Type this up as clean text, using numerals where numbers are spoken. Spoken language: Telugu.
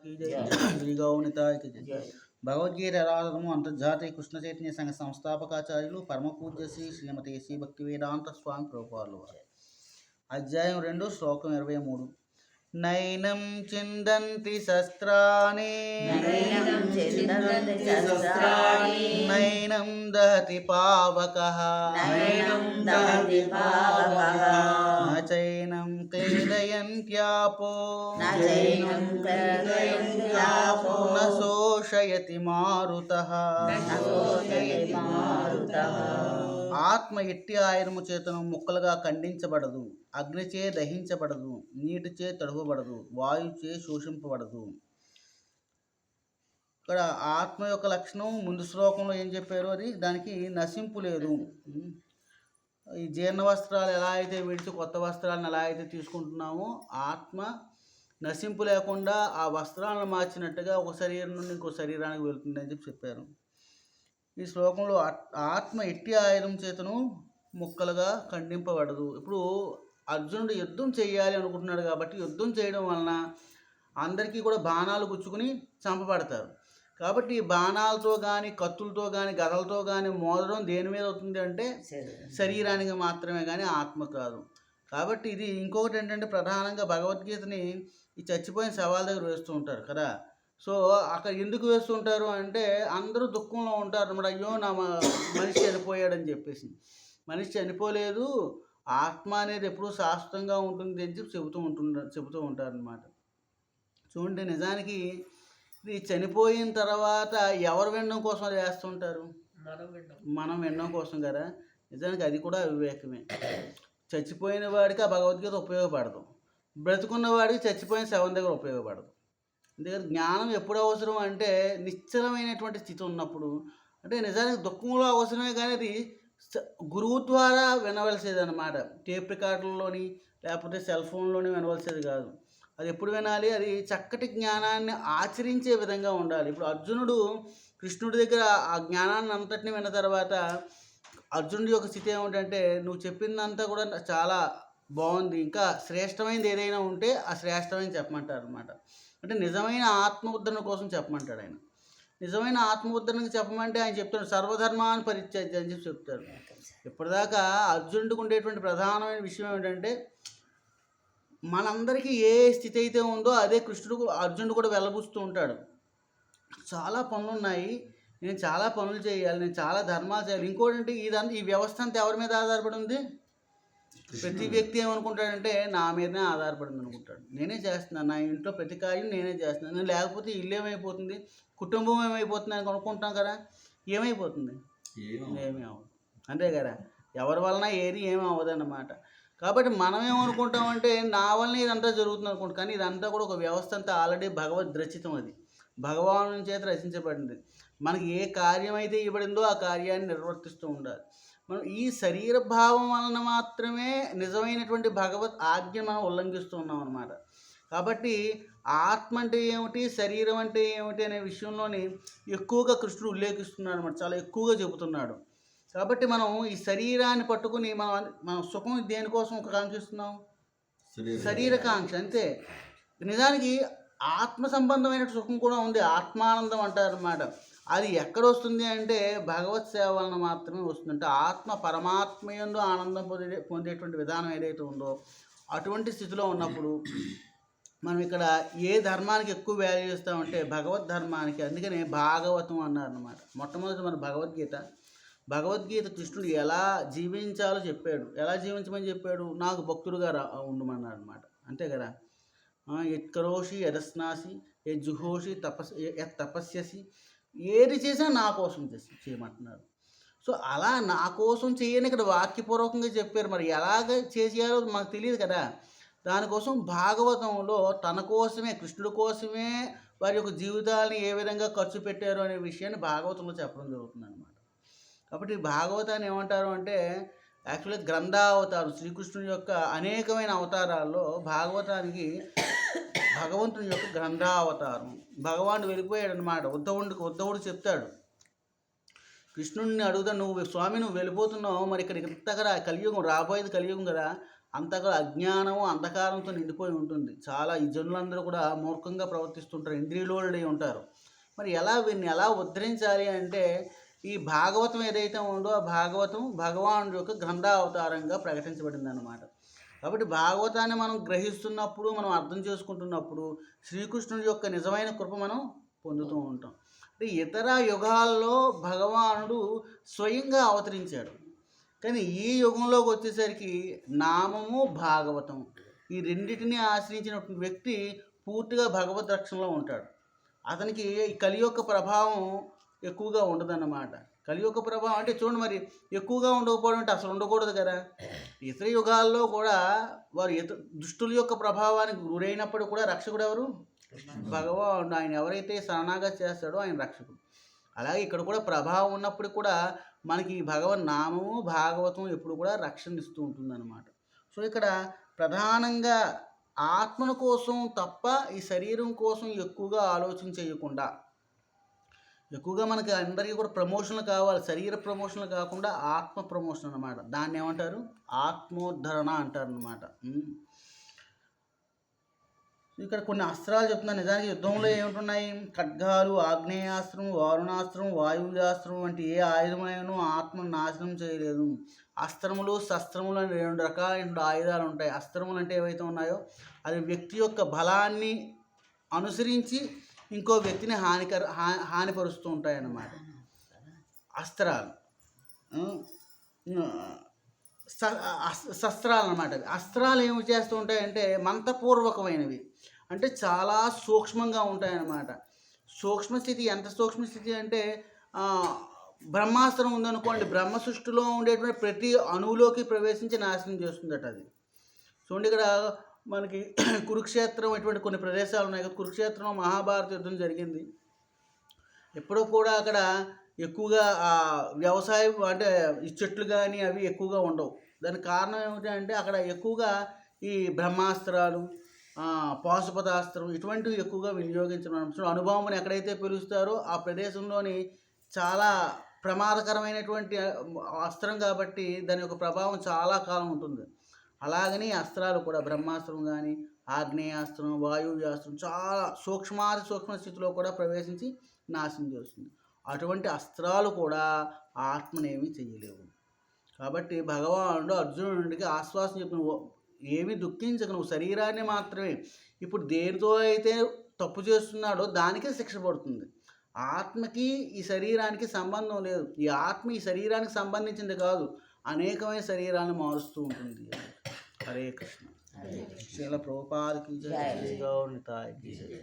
की जय श्री गौनिताय की जय భగవద్గీత రాధము అంతర్జాతీయ కృష్ణ చైతన్య సంఘ సంస్థాపకాచార్యులు పరమ పూజ్య శ్రీమతి శ్రీ భక్తి వేదాంత స్వామి ప్రభుపాదుల వారు. అధ్యాయం 2 శ్లోకం 23. నైనం చిందంతి శస్త్రాణి నైనం దహతి పావకః నచైనం క్లేదయంత్యాపో నశోషయతి మారుతః. ఆత్మ ఎట్టి ఆయుధము చేతను ముక్కలుగా ఖండించబడదు, అగ్నిచే దహించబడదు, నీటిచే తడుపబడదు, వాయుచే శోషింపబడదు. ఇక్కడ ఆత్మ యొక్క లక్షణం ముందు శ్లోకంలో ఏం చెప్పారో అది దానికి నశింపు లేదు. ఈ జీర్ణ వస్త్రాలు ఎలా అయితే విడిచి కొత్త వస్త్రాలను ఎలా అయితే తీసుకుంటున్నామో ఆత్మ నశింపు లేకుండా ఆ వస్త్రాలను మార్చినట్టుగా ఒక శరీరం నుండి ఇంకో శరీరానికి వెళ్తుంది అని చెప్పారు. ఈ శ్లోకంలో ఆత్మ ఎట్టి ఆయుధం చేతను ముక్కలుగా ఖండింపబడదు. ఇప్పుడు అర్జునుడు యుద్ధం చేయాలి అనుకుంటున్నాడు కాబట్టి యుద్ధం చేయడం వలన అందరికీ కూడా బాణాలు గుచ్చుకుని చంపబడతారు. కాబట్టి బాణాలతో కానీ కత్తులతో కానీ గదలతో కానీ మోదడం దేని మీద అవుతుంది అంటే శరీరానికి మాత్రమే కానీ ఆత్మ కాదు. కాబట్టి ఇది ఇంకొకటి ఏంటంటే ప్రధానంగా భగవద్గీతని ఈ చచ్చిపోయిన శవాల దగ్గర వేస్తూ ఉంటారు కదా. సో అక్కడ ఎందుకు వేస్తుంటారు అంటే అందరూ దుఃఖంలో ఉంటారు అన్నమాట. అయ్యో నా మనిషి చనిపోయాడని చెప్పేసి. మనిషి చనిపోలేదు, ఆత్మ అనేది ఎప్పుడూ శాశ్వతంగా ఉంటుంది అని చెప్పి చెబుతూ ఉంటారు అన్నమాట. చూడండి, నిజానికి ఇది చనిపోయిన తర్వాత ఎవరు వినడం కోసం అది వేస్తుంటారు? మనం వినడం కోసం కదా. నిజానికి అది కూడా వివేకమే. చచ్చిపోయిన వాడికి ఆ భగవద్గీత ఉపయోగపడదు, బ్రతుకున్న వాడికి చచ్చిపోయిన శవం దగ్గర ఉపయోగపడదు. అందుకని జ్ఞానం ఎప్పుడు అవసరం అంటే నిశ్చలమైనటువంటి స్థితి ఉన్నప్పుడు. అంటే నిజానికి దుఃఖంలో అవసరమే కానీ అది గురువు ద్వారా వినవలసేది అన్నమాట. టేప్ రికార్డుల్లోని లేకపోతే సెల్ ఫోన్లోని వినవలసేది కాదు. అది ఎప్పుడు వినాలి? అది చక్కటి జ్ఞానాన్ని ఆచరించే విధంగా ఉండాలి. ఇప్పుడు అర్జునుడు కృష్ణుడి దగ్గర ఆ జ్ఞానాన్ని అంతటిని విన్న తర్వాత అర్జునుడి యొక్క స్థితి ఏమిటంటే, నువ్వు చెప్పిందంతా కూడా చాలా బాగుంది, ఇంకా శ్రేష్టమైనది ఏదైనా ఉంటే ఆ శ్రేష్టమైన చెప్పమంటారు అనమాట. అంటే నిజమైన ఆత్మోద్ధరణ కోసం చెప్పమంటాడు ఆయన. నిజమైన ఆత్మోద్ధరణకి చెప్పమంటే ఆయన చెప్తాడు సర్వధర్మాన్ని పరిత్యజ్య అని చెప్పి చెప్తాడు. ఇప్పటిదాకా అర్జునుడికి ఉండేటువంటి ప్రధానమైన విషయం ఏమిటంటే, మనందరికీ ఏ స్థితి అయితే ఉందో అదే అర్జునుడు కూడా వెళ్ళబుస్తూ ఉంటాడు. చాలా పనులు ఉన్నాయి, నేను చాలా పనులు చేయాలి, నేను చాలా ధర్మాలు చేయాలి. ఇంకోటి ఈ వ్యవస్థ అంతా ఎవరి మీద ఆధారపడి ఉంది? ప్రతి వ్యక్తి ఏమనుకుంటాడంటే నా మీదనే ఆధారపడింది అనుకుంటాడు. నేనే చేస్తున్నాను, నా ఇంట్లో ప్రతి కార్యం నేనే చేస్తున్నాను, నేను లేకపోతే ఇల్లు ఏమైపోతుంది, కుటుంబం ఏమైపోతుంది అని అనుకుంటాం కదా. ఏమైపోతుంది? ఏమీ అవ్వదు, అంతే కదా. ఎవరి వలన ఏది ఏమి అవ్వదు అన్నమాట. కాబట్టి మనం ఏమనుకుంటామంటే నా వలన ఇదంతా జరుగుతుంది అనుకుంటాం. కానీ ఇదంతా కూడా ఒక వ్యవస్థ అంతా ఆల్రెడీ భగవద్ రచితం. అది భగవాను చేత రచించబడింది. మనకి ఏ కార్యం అయితే ఇవ్వబడిందో ఆ కార్యాన్ని నిర్వర్తిస్తూ ఉండాలి. మనం ఈ శరీర భావం వలన మాత్రమే నిజమైనటువంటి భగవత్ ఆజ్ఞ మనం ఉల్లంఘిస్తూ ఉన్నాం అన్నమాట. కాబట్టి ఆత్మ అంటే ఏమిటి, శరీరం అంటే ఏమిటి అనే విషయంలోని ఎక్కువగా కృష్ణుడు ఉల్లేఖిస్తున్నాడు అన్నమాట. చాలా ఎక్కువగా చెబుతున్నాడు. కాబట్టి మనం ఈ శరీరాన్ని పట్టుకుని మనం సుఖం దేనికోసం కాంక్షిస్తున్నాం? శరీరకాంక్ష, అంతే. నిజానికి ఆత్మ సంబంధమైన సుఖం కూడా ఉంది, ఆత్మానందం అంటారు అన్నమాట. అది ఎక్కడ వస్తుంది అంటే భగవత్ సేవ వలన మాత్రమే వస్తుంది. అంటే ఆత్మ పరమాత్మయందు ఆనందం పొందేటువంటి విధానం ఏదైతే ఉందో అటువంటి స్థితిలో ఉన్నప్పుడు మనం ఇక్కడ ఏ ధర్మానికి ఎక్కువ వాల్యూ ఇస్తామంటే భగవద్ ధర్మానికి. అందుకనే భాగవతం అన్నారు అన్నమాట. మొట్టమొదటి మన భగవద్గీత కృష్ణుడు ఎలా జీవించాలో చెప్పాడు. ఎలా జీవించమని చెప్పాడు? నాకు భక్తుడుగా ఉండమన్నాడు అనమాట. అంతే కదా. యత్కరోషి యదస్నాసి యజ్జుహోషి తపస్యసి, ఏది చేసినా నా కోసం చేయమంటున్నారు. సో అలా నా కోసం చేయని ఇక్కడ వాక్యపూర్వకంగా చెప్పారు. మరి ఎలాగ చేసేయాలో మాకు తెలియదు కదా. దానికోసం భాగవతంలో తన కోసమే, కృష్ణుడి కోసమే వారి యొక్క జీవితాలని ఏ విధంగా ఖర్చు పెట్టారు అనే విషయాన్ని భాగవతంలో చెప్పడం జరుగుతుంది అనమాట. కాబట్టి భాగవతాన్ని ఏమంటారు అంటే యాక్చువల్గా గ్రంథావతారం. శ్రీకృష్ణుని యొక్క అనేకమైన అవతారాల్లో భాగవతానికి భగవంతుని యొక్క గ్రంథావతారం. భగవానుడు వెళ్ళిపోయాడు అనమాట. ఉద్ధవుడు చెప్తాడు, కృష్ణుడిని అడుగుతా, నువ్వు స్వామి నువ్వు వెళ్ళిపోతున్నావు, మరి ఇక్కడ ఇంతగా కలియుగం రాబోయేది కలియుగం కదా, అంతగా అజ్ఞానము అంధకారంతో నిండిపోయి ఉంటుంది. చాలా ఈ జనులందరూ కూడా మూర్ఖంగా ప్రవర్తిస్తుంటారు, ఇంద్రియులోళ్ళై ఉంటారు. మరి వీరిని ఎలా ఉద్ధరించాలి అంటే ఈ భాగవతం ఏదైతే ఉందో ఆ భాగవతం భగవానుడి యొక్క గ్రంథావతారంగా ప్రకటించబడిందన్నమాట. కాబట్టి భాగవతాన్ని మనం గ్రహిస్తున్నప్పుడు, మనం అర్థం చేసుకుంటున్నప్పుడు శ్రీకృష్ణుడి యొక్క నిజమైన కృప మనం పొందుతూ ఉంటాం. అంటే ఇతర యుగాల్లో భగవానుడు స్వయంగా అవతరించాడు, కానీ ఈ యుగంలోకి వచ్చేసరికి నామము భాగవతం ఈ రెండింటిని ఆశ్రయించినటువంటి వ్యక్తి పూర్తిగా భగవద్ రక్షణలో ఉంటాడు. అతనికి కలియొక్క ప్రభావం ఎక్కువగా ఉండదన్నమాట. కలియుగ ప్రభావం అంటే చూడండి, మరి ఎక్కువగా ఉండకపోవడం అంటే అసలు ఉండకూడదు కదా. ఇతర యుగాల్లో కూడా వారు దుష్టుల యొక్క ప్రభావానికి గురైనప్పుడు కూడా రక్షకుడు ఎవరు? భగవానుడు. ఆయన ఎవరైతే శరణాగతి చేస్తాడో ఆయన రక్షకుడు. అలాగే ఇక్కడ కూడా ప్రభావం ఉన్నప్పుడు కూడా మనకి భగవన్ నామము భాగవతం ఎప్పుడు కూడా రక్షణ ఇస్తూ ఉంటుందన్నమాట. సో ఇక్కడ ప్రధానంగా ఆత్మల కోసం తప్ప ఈ శరీరం కోసం ఎక్కువగా ఆలోచన చేయకుండా, ఎక్కువగా మనకి అందరికీ కూడా ప్రమోషన్లు కావాలి, శరీర ప్రమోషన్లు కాకుండా ఆత్మ ప్రమోషన్ అన్నమాట. దాన్ని ఏమంటారు? ఆత్మోద్ధరణ అంటారు అన్నమాట. ఇక్కడ కొన్ని అస్త్రాలు చెప్తున్నాను. నిజానికి యుద్ధంలో ఏమిటున్నాయి? ఖడ్గాలు, ఆగ్నేయాస్త్రం, వారుణాస్త్రం, వాయువ్యాస్త్రం వంటి ఏ ఆయుధమైనా ఆత్మను నాశనం చేయలేదు. అస్త్రములు, శస్త్రములు అని 2 రకాలైన ఆయుధాలు ఉంటాయి. అస్త్రములు అంటే ఏవైతే ఉన్నాయో అది వ్యక్తి యొక్క బలాన్ని అనుసరించి ఇంకో వ్యక్తిని హానిపరుస్తూ ఉంటాయి అన్నమాట. అస్త్రాలు శస్త్రాలు అన్నమాట. అస్త్రాలు ఏమి చేస్తూ ఉంటాయంటే మంత్రపూర్వకమైనవి, అంటే చాలా సూక్ష్మంగా ఉంటాయన్నమాట. సూక్ష్మస్థితి ఎంత సూక్ష్మస్థితి అంటే బ్రహ్మాస్త్రం ఉందనుకోండి, బ్రహ్మ సృష్టిలో ఉండేటువంటి ప్రతి అణువులోకి ప్రవేశించి నాశనం చేస్తుందట అది. చూడండి, ఇక్కడ మనకి కురుక్షేత్రం ఇటువంటి కొన్ని ప్రదేశాలు ఉన్నాయి కదా. కురుక్షేత్రంలో మహాభారత యుద్ధం జరిగింది. ఎప్పుడూ కూడా అక్కడ ఎక్కువగా వ్యవసాయం అంటే ఈ చెట్లు కానీ అవి ఎక్కువగా ఉండవు. దానికి కారణం ఏమిటంటే అక్కడ ఎక్కువగా ఈ బ్రహ్మాస్త్రాలు, పాశుపతాస్త్రం ఇటువంటివి ఎక్కువగా వినియోగించడం. అణుబాంబుని ఎక్కడైతే పిలుస్తారో ఆ ప్రదేశంలోని చాలా ప్రమాదకరమైనటువంటి అస్త్రం కాబట్టి దాని యొక్క ప్రభావం చాలా కాలం ఉంటుంది. అలాగని అస్త్రాలు కూడా బ్రహ్మాస్త్రం కానీ ఆగ్నేయాస్త్రం, వాయువ్యాస్త్రం చాలా సూక్ష్మ స్థితిలో కూడా ప్రవేశించి నాశనం చేస్తుంది. అటువంటి అస్త్రాలు కూడా ఆత్మనేమి చేయలేవు. కాబట్టి భగవానుడు అర్జునుడికి ఆశ్వాసం చెప్పిన, ఏమి దుఃఖించక, నువ్వు శరీరాన్ని మాత్రమే, ఇప్పుడు దేనితో అయితే తప్పు చేస్తున్నాడో దానికే శిక్ష పడుతుంది. ఆత్మకి ఈ శరీరానికి సంబంధం లేదు. ఈ ఆత్మ ఈ శరీరానికి సంబంధించింది కాదు, అనేకమైన శరీరాన్ని మారుస్తూ ఉంటుంది. హరే కృష్ణ. శ్రీల ప్రభుపాదకి జై, గౌర్ నితాయకి జై.